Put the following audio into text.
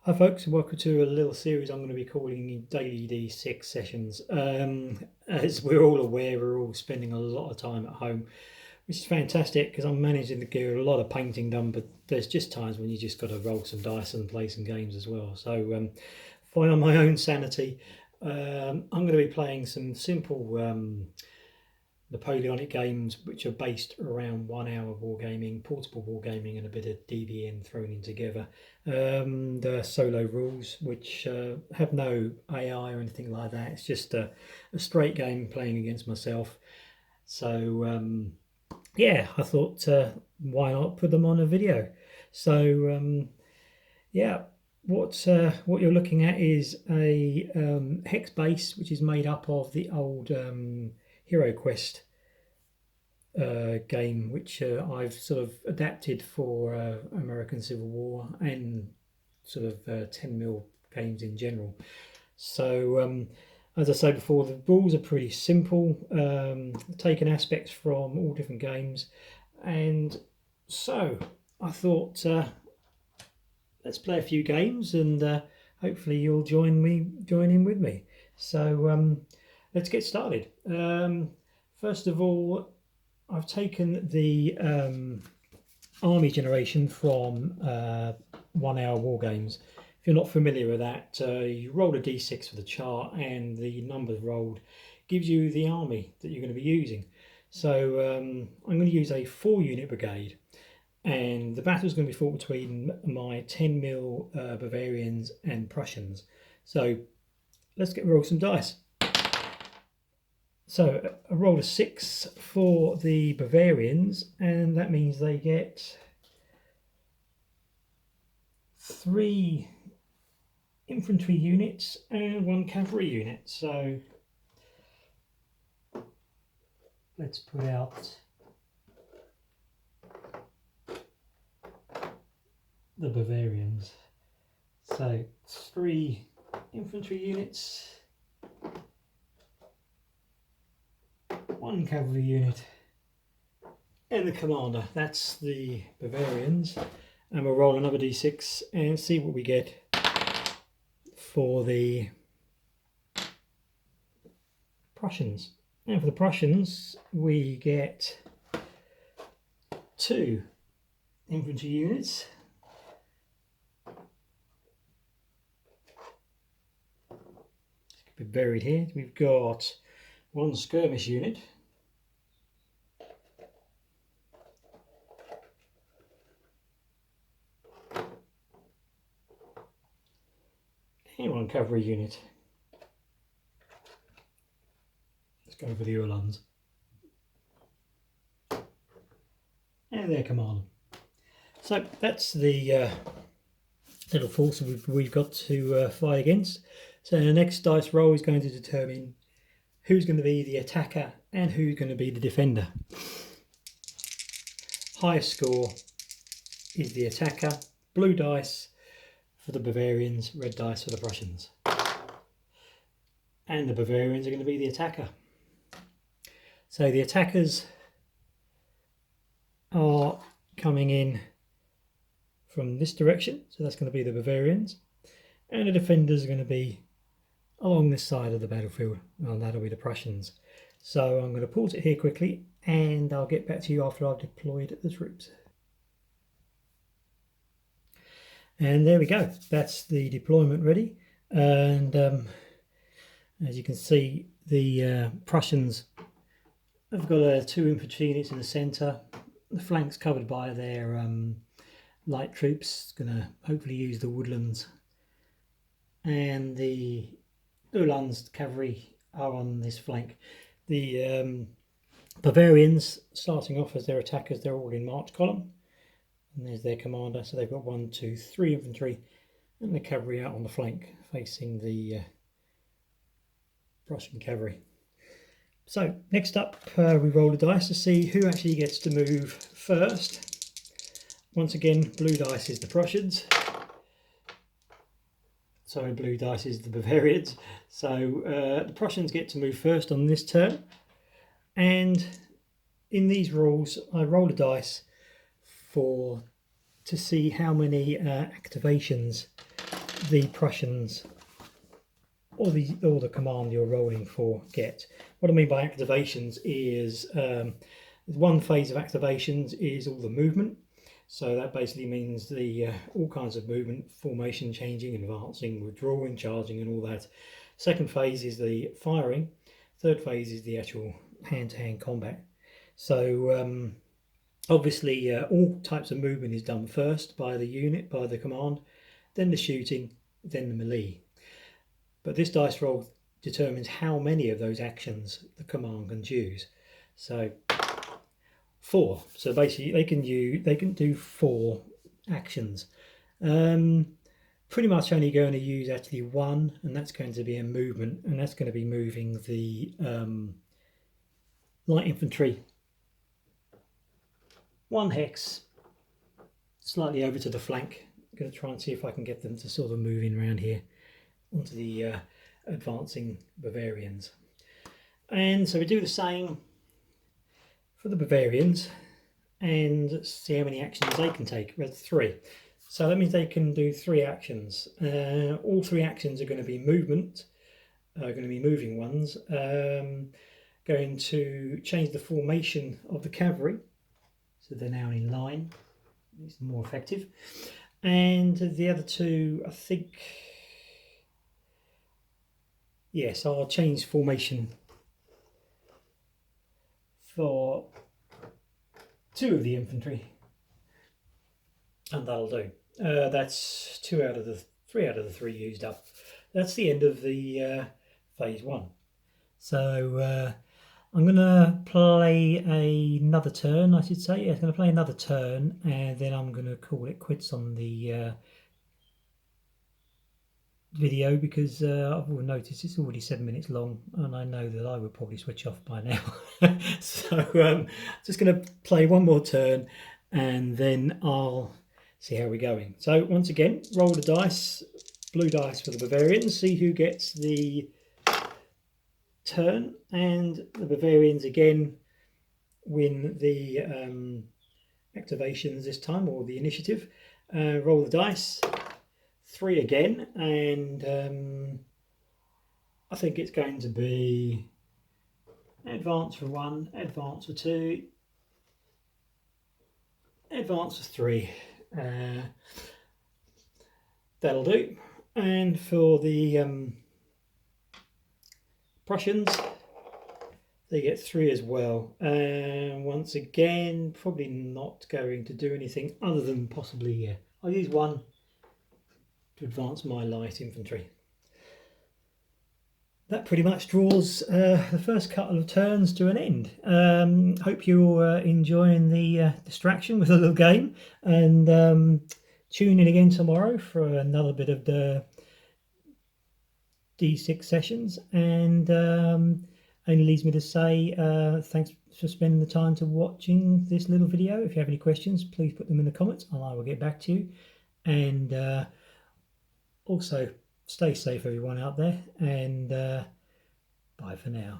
Hi folks, and welcome to a little series I'm going to be calling Daily D6 Sessions. As we're all aware, we're all spending a lot of time at home, which is fantastic because I'm managing to get a lot of painting done, but there's just times when you just got to roll some dice and play some games as well. So for my own sanity, I'm going to be playing some simple Napoleonic games which are based around 1 hour wargaming, portable wargaming, and a bit of DBN thrown in together. The solo rules, which have no AI or anything like that. It's just a straight game playing against myself. So yeah, I thought why not put them on a video? So yeah, what you're looking at is a hex base, which is made up of the old Hero Quest game, which I've sort of adapted for American Civil War and sort of 10mm games in general. So as I said before, the rules are pretty simple, taken aspects from all different games, and so I thought let's play a few games and hopefully you'll join in with me. So let's get started. First of all, I've taken the army generation from 1 hour war games. If you're not familiar with that, you roll a d6 for the chart, and the numbers rolled gives you the army that you're going to be using. So I'm going to use a 4-unit brigade, and the battle is going to be fought between my 10mm Bavarians and Prussians. So let's roll some dice. So I rolled a 6 for the Bavarians, and that means they get 3 infantry units and 1 cavalry unit. So let's put out the Bavarians. So 3 infantry units, 1 cavalry unit, and the commander. That's the Bavarians. And we'll roll another d6 and see what we get for the Prussians. And for the Prussians, we get 2 infantry units, it's a bit buried here. We've got 1 skirmish unit, and 1 cavalry unit. Let's go for the Uhlans and their commander. So that's the little force we've got to fight against. So the next dice roll is going to determine who's going to be the attacker and who's going to be the defender. Highest score is the attacker. Blue dice for the Bavarians, red dice for the Prussians. And the Bavarians are going to be the attacker. So the attackers are coming in from this direction, so that's going to be the Bavarians, and the defenders are going to be along this side of the battlefield, and that'll be the Prussians. So I'm going to pause it here quickly, and I'll get back to you after I've deployed the troops. And there we go, that's the deployment ready. And as you can see, the Prussians have got 2 infantry units in the centre, the flanks covered by their light troops, going to hopefully use the woodlands, and the Uhlans cavalry are on this flank. The Bavarians, starting off as their attackers, they're all in march column, and there's their commander. So they've got 1, 2, 3 infantry, and the cavalry out on the flank facing the Prussian cavalry. So next up, we roll the dice to see who actually gets to move first. Once again, blue dice is the Prussians. Sorry, blue dice is the Bavarians. So the Prussians get to move first on this turn. And in these rules, I roll a dice to see how many activations the Prussians or the command you're rolling for get. What I mean by activations is one phase of activations is all the movement. So that basically means the all kinds of movement, formation changing, advancing, withdrawing, charging, and all that. Second phase is the firing. Third phase is the actual hand-to-hand combat. So obviously all types of movement is done first by the unit, by the command, then the shooting, then the melee. But this dice roll determines how many of those actions the command can choose. So 4. So basically they can do 4 actions. Pretty much only going to use actually 1, and that's going to be a movement, and that's going to be moving the light infantry 1 hex slightly over to the flank. I'm going to try and see if I can get them to sort of move in around here onto the advancing Bavarians. And so we do the same for the Bavarians and see how many actions they can take. That's 3. So that means they can do 3 actions. All 3 actions are going to be movement, going to be moving ones. Going to change the formation of the cavalry, so they're now in line. It's more effective. And the other 2, I think, yes, I'll change formation for 2 of the infantry, and that'll do. That's 3 out of the 3 used up. That's the end of the phase 1. So I'm going to play another turn, I should say. Yeah, I'm going to play another turn, and then I'm going to call it quits on the video, because I've noticed it's already 7 minutes long, and I know that I would probably switch off by now. So just going to play one more turn, and then I'll see how we're going. So once again, roll the dice, blue dice for the Bavarians, see who gets the turn, and the Bavarians again win the activations this time, or the initiative. Roll the dice, 3 again, and I think it's going to be advance for 1, advance for 2, advance for 3. That'll do. And for the Prussians, they get 3 as well. And once again, probably not going to do anything other than possibly, I'll use 1 to advance my light infantry. That pretty much draws the first couple of turns to an end. Hope you're enjoying the distraction with a little game, and tune in again tomorrow for another bit of the D6 sessions. And only leaves me to say thanks for spending the time to watching this little video. If you have any questions, please put them in the comments and I will get back to you. And also, stay safe everyone out there, and bye for now.